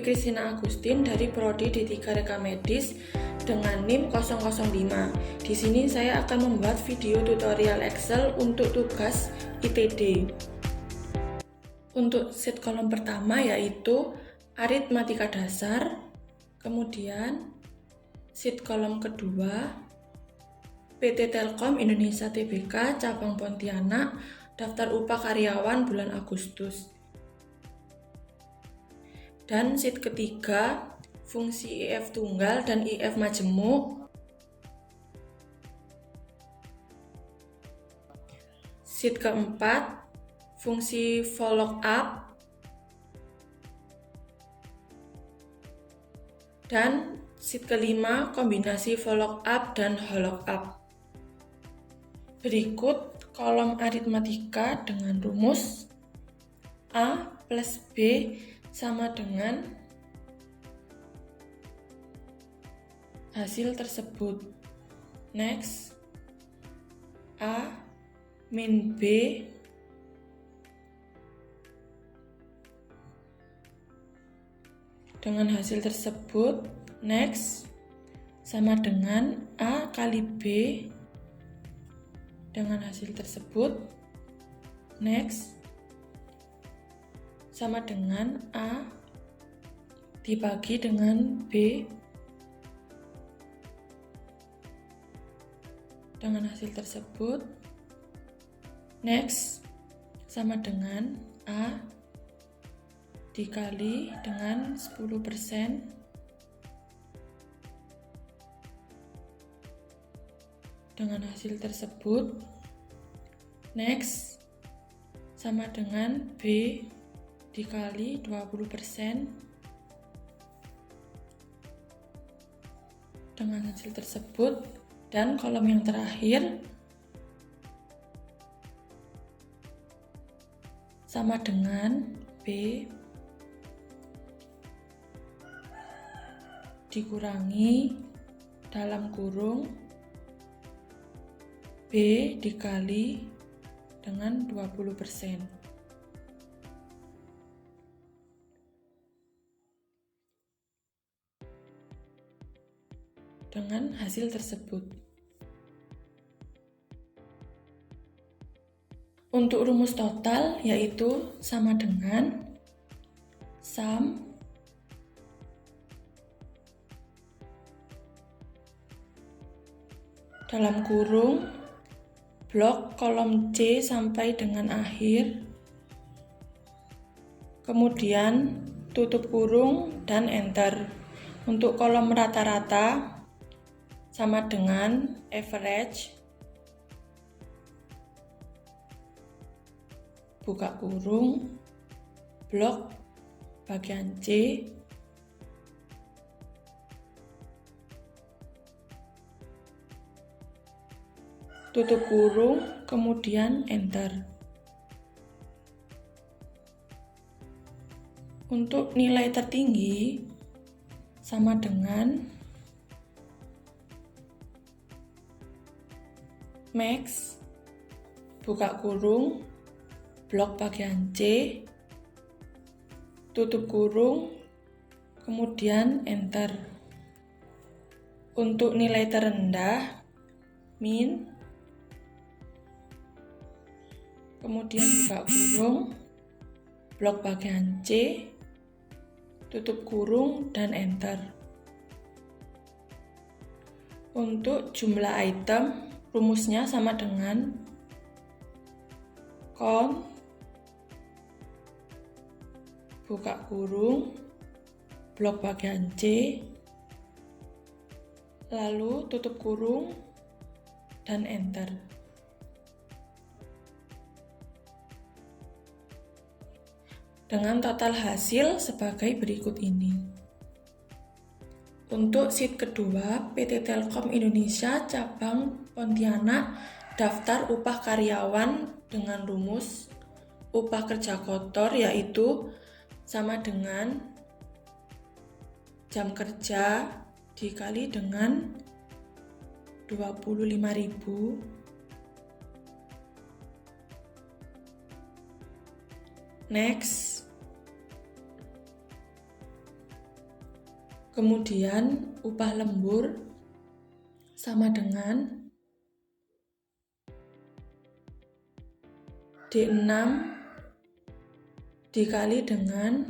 Christina Agustin dari Prodi D3 Reka Medis dengan NIM 005. Di sini saya akan membuat video tutorial Excel untuk tugas ITD. Untuk sheet kolom pertama yaitu aritmatika dasar, kemudian sheet kolom kedua PT Telkom Indonesia Tbk cabang Pontianak, daftar upah karyawan bulan Agustus. Dan sheet ketiga fungsi IF tunggal dan IF majemuk. Sheet keempat fungsi for lookup. Dan sheet kelima kombinasi for lookup dan lookup. Berikut kolom aritmatika dengan rumus A plus B sama dengan hasil tersebut. Next, A min B dengan hasil tersebut. Next, sama dengan A kali B dengan hasil tersebut. Next, sama dengan A dibagi dengan B dengan hasil tersebut. Next, sama dengan A dikali dengan 10% dengan hasil tersebut. Next, sama dengan B dikali 20% dengan hasil tersebut. Dan kolom yang terakhir sama dengan B dikurangi dalam kurung B dikali dengan 20%. Dengan hasil tersebut. Untuk rumus total yaitu sama dengan sum dalam kurung blok kolom C sampai dengan akhir, kemudian tutup kurung dan enter. Untuk kolom rata-rata sama dengan average buka kurung blok bagian C tutup kurung kemudian enter. Untuk nilai tertinggi sama dengan max buka kurung blok bagian C tutup kurung kemudian enter. Untuk nilai terendah min kemudian buka kurung blok bagian C tutup kurung dan enter. Untuk jumlah item rumusnya sama dengan count buka kurung blok bagian C lalu tutup kurung dan enter. Dengan total hasil sebagai berikut ini. Untuk sheet kedua PT Telkom Indonesia cabang Pontianak, daftar upah karyawan dengan rumus upah kerja kotor yaitu sama dengan jam kerja dikali dengan 25.000 Next, Kemudian upah lembur sama dengan D6 dikali dengan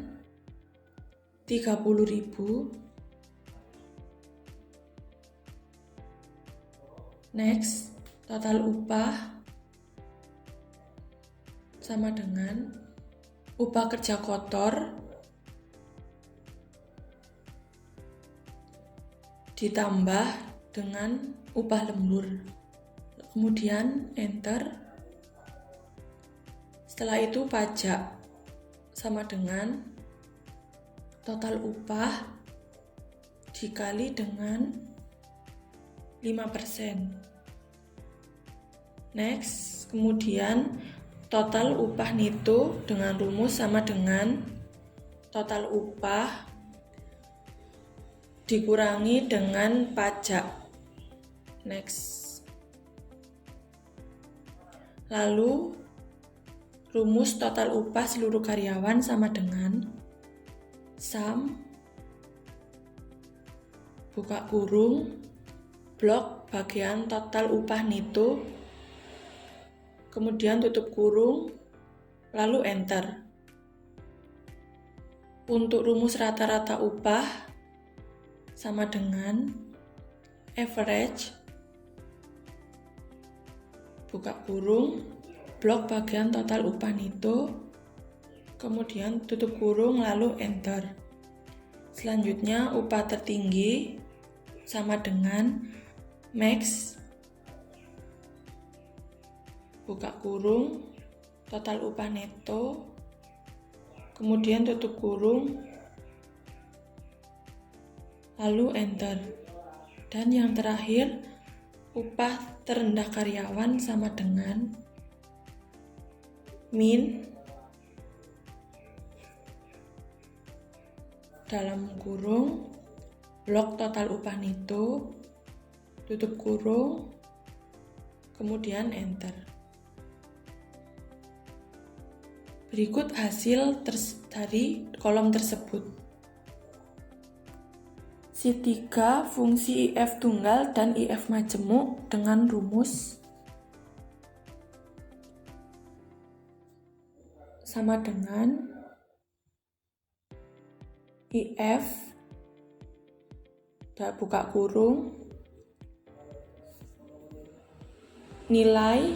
30.000. Next, total upah sama dengan upah kerja kotor ditambah dengan upah lembur. Kemudian enter. Setelah itu pajak sama dengan total upah dikali dengan 5%. Next, kemudian total upah neto dengan rumus sama dengan total upah dikurangi dengan pajak. Next. Lalu rumus total upah seluruh karyawan sama dengan sum buka kurung blok bagian total upah neto, kemudian tutup kurung, lalu enter. Untuk rumus rata-rata upah sama dengan average buka kurung blok bagian total upah neto, kemudian tutup kurung, lalu enter. Selanjutnya upah tertinggi sama dengan max buka kurung total upah neto, kemudian tutup kurung, lalu enter. Dan yang terakhir, upah terendah karyawan sama dengan min dalam kurung blok total upah neto, tutup kurung, kemudian enter. Berikut hasil dari kolom tersebut. Sheet 3 fungsi IF tunggal dan IF majemuk dengan rumus sama dengan IF buka kurung nilai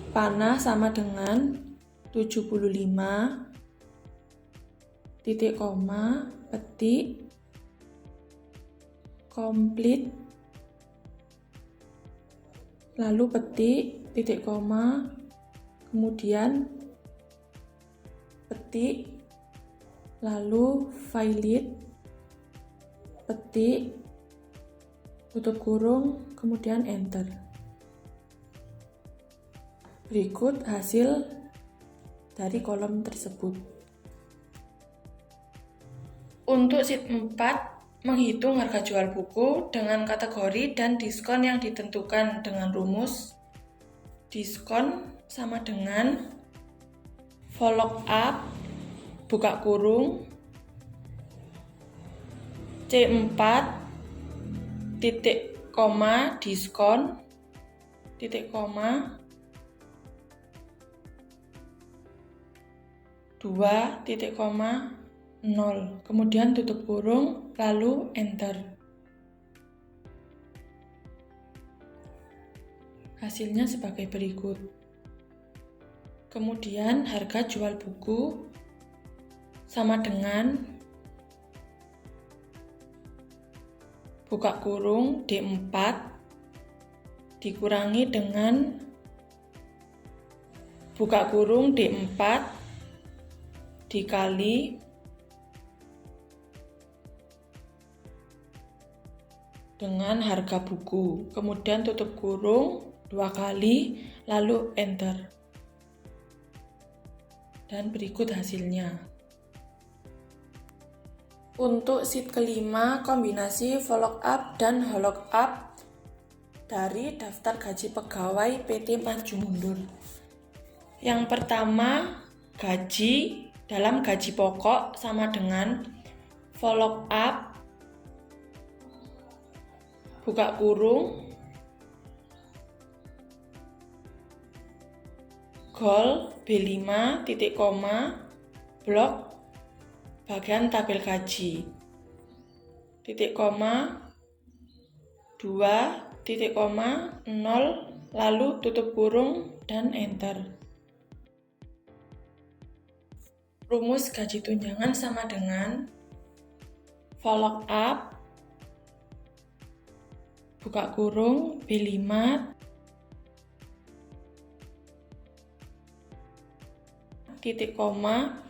panah sama dengan 75 titik koma petik komplit, lalu petik titik koma, kemudian petik, lalu violet, petik, tutup kurung, kemudian enter. Berikut hasil dari kolom tersebut. Untuk sheet 4, menghitung harga jual buku dengan kategori dan diskon yang ditentukan dengan rumus diskon sama dengan follow up buka kurung C4 titik koma diskon titik koma 2 titik koma 0, kemudian tutup kurung, lalu enter. Hasilnya sebagai berikut. Kemudian harga jual buku sama dengan buka kurung D4 dikurangi dengan buka kurung D4 dikali dengan harga buku, kemudian tutup kurung 2 kali, lalu enter. Dan berikut hasilnya. Untuk sheet kelima, kombinasi follow up dan hollow up dari daftar gaji pegawai PT Maju Mundur. Yang pertama, gaji dalam gaji pokok sama dengan follow up buka kurung, Gol B5 titik koma blok bagian tabel gaji titik koma 2 titik koma 0 lalu tutup kurung dan enter. Rumus gaji tunjangan sama dengan follow up buka kurung B5 titik koma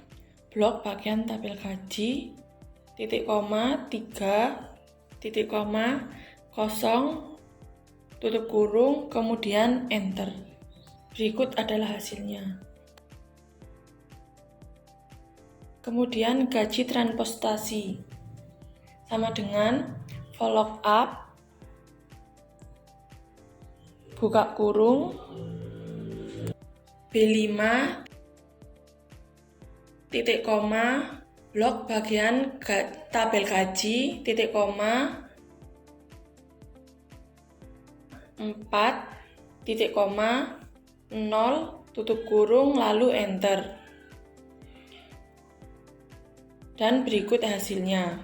blok bagian tabel gaji titik koma 3 titik koma 0 tutup kurung kemudian enter. Berikut adalah hasilnya. Kemudian gaji transportasi sama dengan follow up buka kurung B5 titik koma blok bagian tabel gaji titik koma 4 titik koma 0 tutup kurung lalu enter. Dan berikut hasilnya.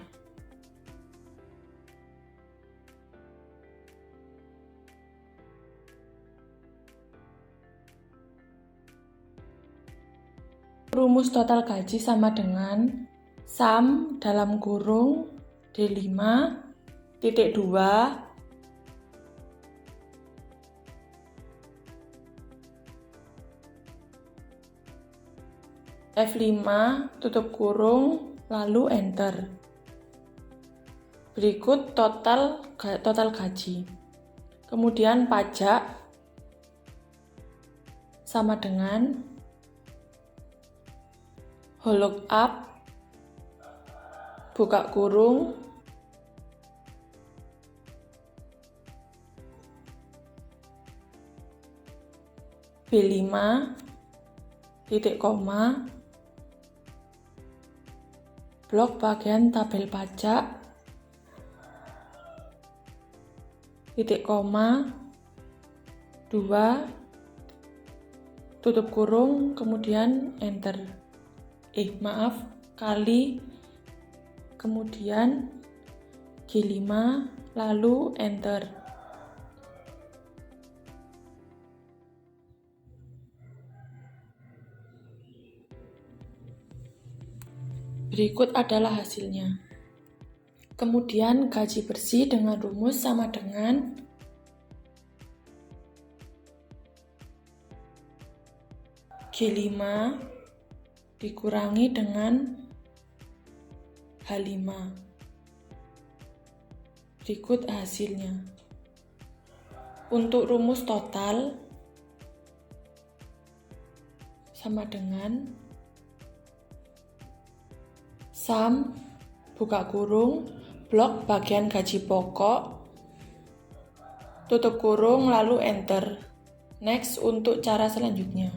Rumus total gaji sama dengan sum dalam kurung D5 titik 2 F5 tutup kurung lalu enter. Berikut total gaji. Kemudian pajak sama dengan hollow up buka kurung B5 titik koma blok bagian tabel pajak titik koma 2 tutup kurung kemudian enter. Kali kemudian G5 lalu enter. Berikut adalah hasilnya. Kemudian gaji bersih dengan rumus sama dengan G5 dikurangi dengan H5. Berikut hasilnya. Untuk rumus total sama dengan sum buka kurung blok bagian gaji pokok tutup kurung lalu enter. Next untuk cara selanjutnya.